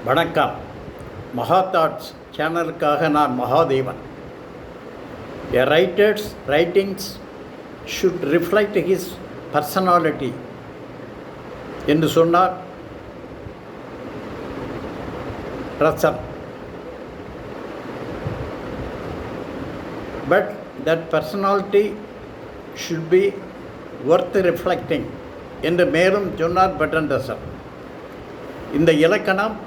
வணக்கம். மகா தாட்ஸ் சேனலுக்காக நான் Mahadevan. A writer's writings should reflect his personality என்று சொன்னார் Russell. But that personality should be worth reflecting என்று மேலும் சொன்னார் பெர்ட்ராண்ட் ரசல். இந்த இலக்கணம்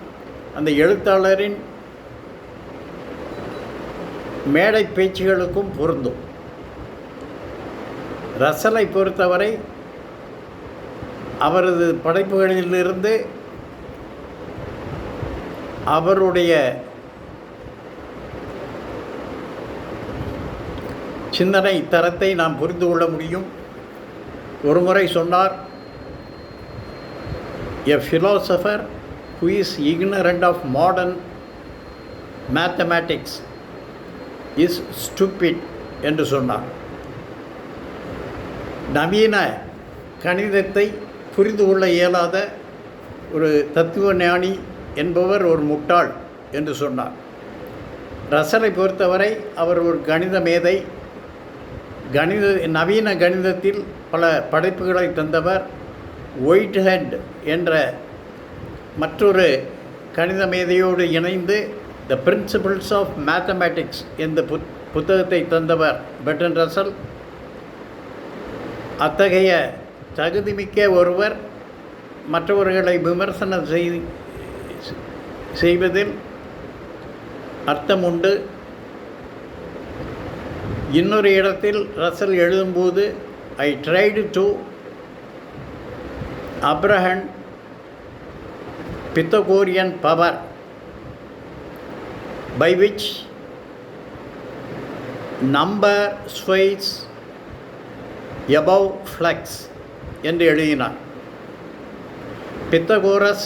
அந்த எழுத்தாளரின் மேடை பேச்சுகளுக்கும் பொருந்தும். ரசலை பொறுத்தவரை அவரது படைப்புகளிலிருந்து அவருடைய சிந்தனை தரத்தை நாம் புரிந்து கொள்ள முடியும். ஒருமுறை சொன்னார், A philosopher who is ignorant of modern mathematics is stupid என்று சொன்னார். நவீன கணிதத்தை புரிந்து கொள்ள இயலாத ஒரு தத்துவ ஞானி என்பவர் ஒரு முட்டாள் என்று சொன்னார். ரசலை பொறுத்தவரை அவர் ஒரு கணித மேதை. நவீன கணிதத்தில் பல படைப்புகளை தந்தவர். ஒயிட் ஹெட் என்ற மற்றொரு கணித மேதையோடு இணைந்து த பிரின்சிபிள்ஸ் ஆஃப் மேத்தமேட்டிக்ஸ் என்ற புத்தகத்தை தந்தவர் பெர்ட்ராண்ட் ரசல். அத்தகைய தகுதிமிக்க ஒருவர் மற்றவர்களை விமர்சனம் செய்வதில் அர்த்தம் உண்டு. இன்னொரு இடத்தில் ரசல் எழுதும்போது, I tried to apprehend Pythagorean power by which number sways above flux என்று எழுதினார். பித்தகோரஸ்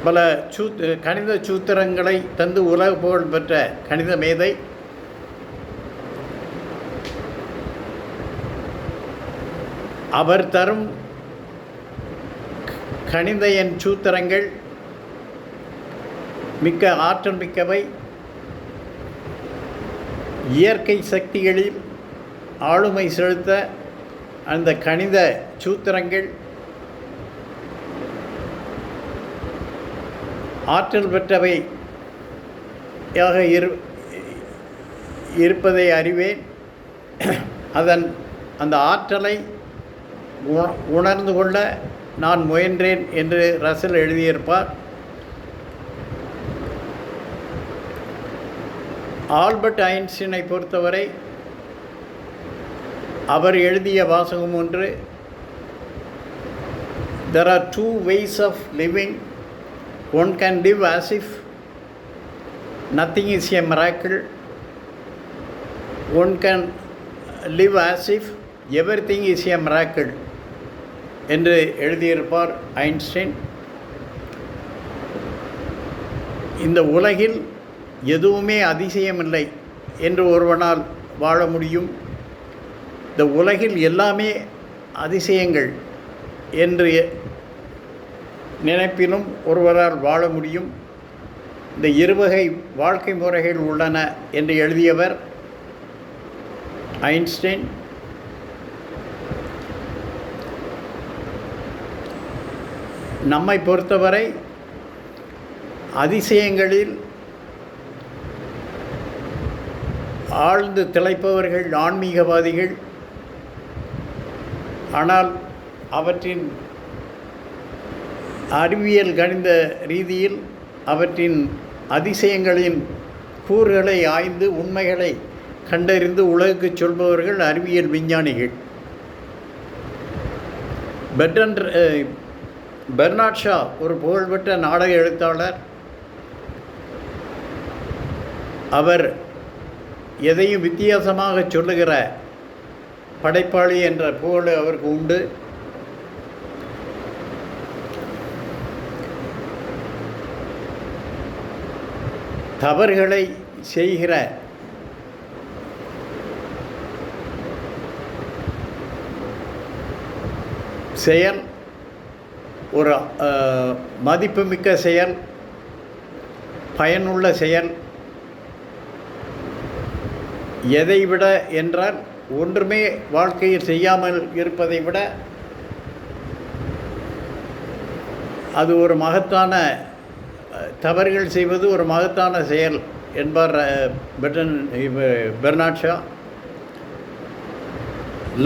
பல கணித சூத்திரங்களை தந்து உலக புகழ் பெற்ற கணித மேதை. அவர் தரும் கணித எண் சூத்திரங்கள் மிக்க ஆற்றல் மிக்கவை. இயற்கை சக்திகளில் ஆளுமை செலுத்த அந்த கணித சூத்திரங்கள் ஆற்றல் பெற்றவையாக இருப்பதை அறிவேன். அந்த ஆற்றலை உணர்ந்து கொள்ள நான் முயன்றேன் என்று ரசல் எழுதியிருப்பார். ஆல்பர்ட் ஐன்ஸ்டீனை பொறுத்தவரை அவர் எழுதிய வாசகம் ஒன்று, There are two ways of living. One can live as if nothing is a miracle. One can live as if everything is a miracle என்று எழுதியிருப்பார் ஐன்ஸ்டைன். இந்த உலகில் எதுவுமே அதிசயமில்லை என்று ஒருவனால் வாழ முடியும். இந்த உலகில் எல்லாமே அதிசயங்கள் என்று நினைப்பிலும் ஒருவரால் வாழ முடியும். இந்த இருவகை வாழ்க்கை முறைகள் உள்ளன என்று எழுதியவர் ஐன்ஸ்டைன். நம்மை பொறுத்தவரை அதிசயங்களில் ஆழ்ந்து திளைப்பவர்கள் ஆன்மீகவாதிகள். ஆனால் அவற்றின் அறிவியல் கணித ரீதியில் அவற்றின் அதிசயங்களின் கூறுகளை ஆய்ந்து உண்மைகளை கண்டறிந்து உலகுக்கு சொல்பவர்கள் அறிவியல் விஞ்ஞானிகள். பெர்னார்ட் ஷா ஒரு புகழ்பெற்ற நாடக எழுத்தாளர். அவர் எதையும் வித்தியாசமாக சொல்லுகிற படைப்பாளி என்ற புகழ் அவருக்கு உண்டு. தவறுகளை செய்கிற செயல் ஒரு மதிப்புமிக்க செயல், பயனுள்ள செயல். எதை விட என்றால், ஒன்றுமே வாழ்க்கையில் செய்யாமல் இருப்பதை விட அது ஒரு மகத்தான, தவறுகள் செய்வது ஒரு மகத்தான செயல் என்பார் Bernard Shaw.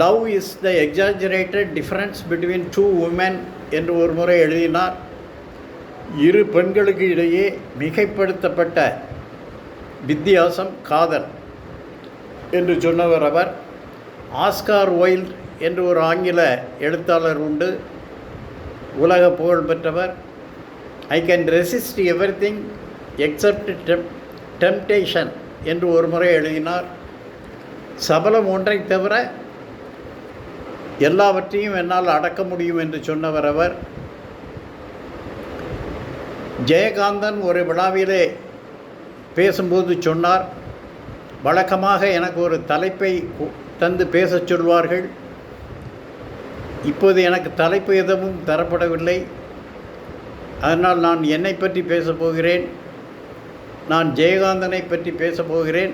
Love is the exaggerated difference between two woman என்று ஒரு முறை எழுதினார். இரு பெண்களுக்கு இடையே மிகைப்படுத்தப்பட்ட வித்தியாசம் காதல் என்று சொன்னவர் அவர். ஆஸ்கார் வைல்ட் என்று ஒரு ஆங்கில எழுத்தாளர் உண்டு, உலக புகழ் பெற்றவர். I can resist everything accept temptation என்று ஒரு முறை எழுதினார். சபலம் ஒன்றை தவிர எல்லாவற்றையும் என்னால் அடக்க முடியும் என்று சொன்னவர் அவர். ஜெயகாந்தன் ஒரு விழாவிலே பேசும்போது சொன்னார், வழக்கமாக எனக்கு ஒரு தலைப்பை தந்து பேசச் சொல்வார்கள். இப்போது எனக்கு தலைப்பு எதுவும் தரப்படவில்லை. அதனால் நான் என்னை பற்றி பேசப் போகிறேன். நான் ஜெயகாந்தனை பற்றி பேசப் போகிறேன்.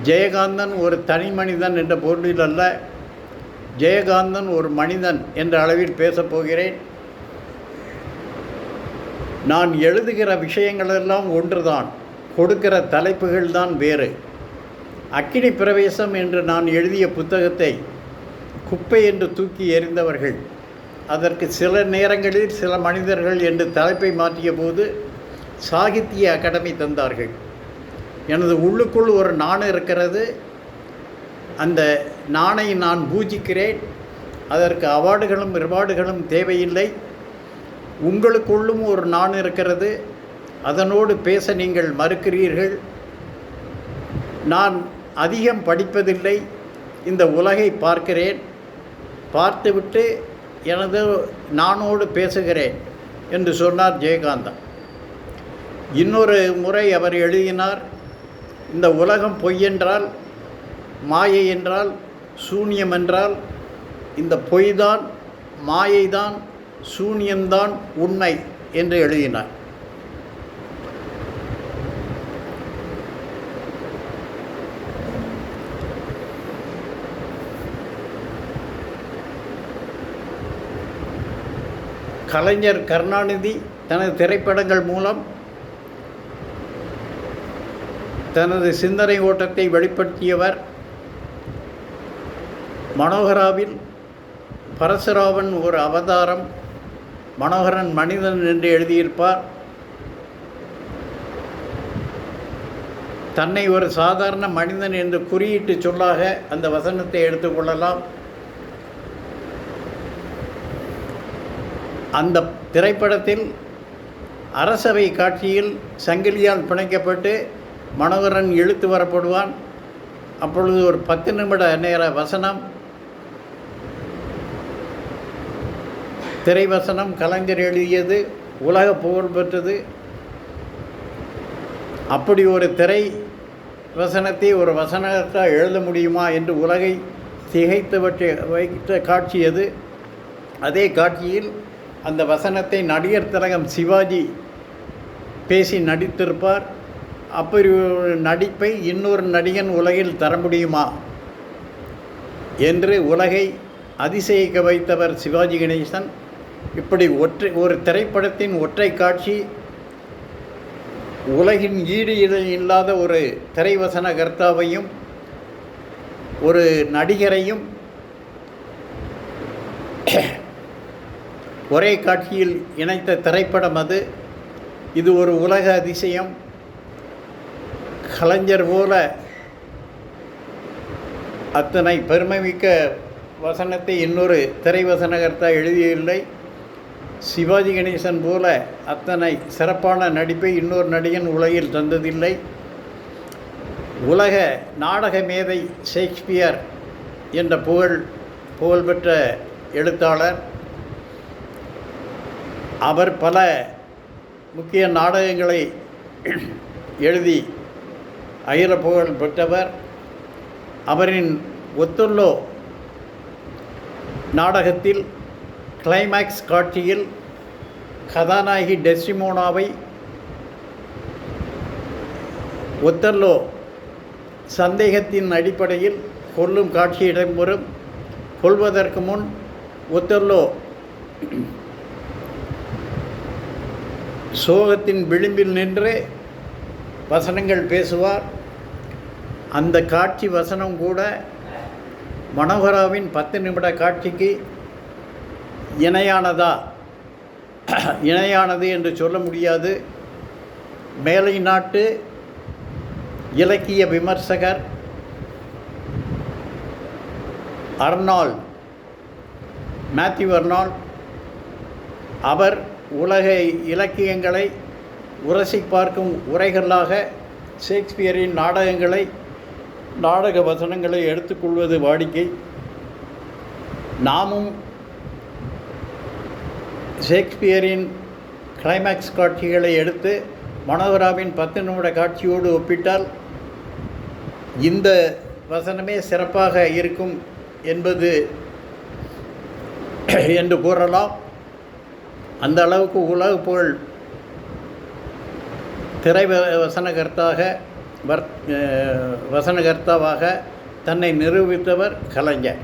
ஜெயகாந்தன் ஒரு தனி மனிதன் என்ற பொருளில் அல்ல, ஜெயகாந்தன் ஒரு மனிதன் என்ற அளவில் பேசப் போகிறேன். நான் எழுதுகிற விஷயங்களெல்லாம் ஒன்றுதான், கொடுக்கிற தலைப்புகள் தான் வேறு. அக்கினி பிரவேசம் என்று நான் எழுதிய புத்தகத்தை குப்பை என்று தூக்கி எறிந்தவர்கள் அதற்கு சில நேரங்களில் சில மனிதர்கள் என்று தலைப்பை மாற்றிய போது சாகித்ய அகாடமி தந்தார்கள். எனது உள்ளுக்குள் ஒரு நாண் இருக்கிறது. அந்த நாணை நான் பூஜிக்கிறேன். அதற்கு அவார்டுகளும் ரிவார்டுகளும் தேவையில்லை. உங்களுக்குள்ளும் ஒரு நாண் இருக்கிறது. அதனோடு பேச நீங்கள் மறுக்கிறீர்கள். நான் அதிகம் படிப்பதில்லை, இந்த உலகை பார்க்கிறேன், பார்த்துவிட்டு எனது நானோடு பேசுகிறேன் என்று சொன்னார் ஜெயகாந்தன். இன்னொரு முறை அவர் எழுதினார், இந்த உலகம் பொய்யென்றால், மாயை என்றால், சூன்யம் என்றால், இந்த பொய்தான், மாயைதான், சூன்யம்தான் உண்மை என்று எழுதினார். கலைஞர் கருணாநிதி தனது திரைப்படங்கள் மூலம் தனது சிந்தனை ஓட்டத்தை வெளிப்படுத்தியவர். மனோகராவில் பரசுராமன் ஒரு அவதாரம், மனோகரன் மனிதன் என்று எழுதியிருப்பார். தன்னை ஒரு சாதாரண மனிதன் என்று குறியீட்டு சொல்லாக அந்த வசனத்தை எடுத்துக்கொள்ளலாம். அந்த திரைப்படத்தில் அரசவை காட்சியில் சங்கிலியால் பிணைக்கப்பட்டு மனோகரன் இழுத்து வரப்படுவான். அப்பொழுது ஒரு 10 நிமிட நேர வசனம், திரைவசனம் கலைஞர் எழுதியது, உலக புகழ் பெற்றது. அப்படி ஒரு திரை வசனத்தை ஒரு வசனத்தால் எழுத முடியுமா என்று உலகை திகைத்து வைத்த காட்சி அது. அதே காட்சியில் அந்த வசனத்தை நடிகர் திலகம் சிவாஜி பேசி நடித்திருப்பார். அப்படி ஒரு நடிப்பை இன்னொரு நடிகன் உலகில் தர முடியுமா என்று உலகை அதிசயிக்க வைத்தவர் சிவாஜி கணேசன். இப்படி ஒரு திரைப்படத்தின் ஒற்றை காட்சி உலகின் ஈடு இல்லாத ஒரு திரைவசன கர்த்தாவையும் ஒரு நடிகரையும் ஒரே காட்சியில் இணைத்த திரைப்படம் அது. இது ஒரு உலக அதிசயம். கலைஞர் போல அத்தனை பெருமைமிக்க வசனத்தை இன்னொரு திரைவசனகர்த்தா எழுதியதில்லை. சிவாஜி கணேசன் போல அத்தனை சிறப்பான நடிப்பை இன்னொரு நடிகன் உலகில் தந்ததில்லை. உலக நாடக மேதை ஷேக்ஸ்பியர் என்ற புகழ்பெற்ற எழுத்தாளர். அவர் பல முக்கிய நாடகங்களை எழுதி அகில புகழ் பெற்றவர். அவரின் ஒத்தொல்லோ நாடகத்தில் கிளைமேக்ஸ் காட்சியில் கதாநாயகி டெஸ்டிமோனாவை ஒத்தல்லோ சந்தேகத்தின் அடிப்படையில் கொல்லும் காட்சி இடம்பெறும். கொல்வதற்கு முன் ஒத்தல்லோ சோகத்தின் விளிம்பில் நின்று வசனங்கள் பேசுவார். அந்த காட்சி வசனம் கூட மனோகராவின் 10 நிமிட காட்சிக்கு இணையானது என்று சொல்ல முடியாது. மேலை நாட்டு இலக்கிய விமர்சகர் மேத்யூ அர்னால்ட் அவர் உலக இலக்கியங்களை உரசி பார்க்கும் உரைகளாக ஷேக்ஸ்பியரின் நாடக வசனங்களை எடுத்துக்கொள்வது வாடிக்கை. நாமும் ஷேக்ஸ்பியரின் கிளைமேக்ஸ் காட்சிகளை எடுத்து மனோகராவின் 10 நிமிட காட்சியோடு ஒப்பிட்டால் இந்த வசனமே சிறப்பாக இருக்கும் என்று கூறலாம். அந்த அளவுக்கு உலக புகழ் திரை வசனகர்த்தாவாக தன்னை நிரூபித்தவர் கலைஞர்.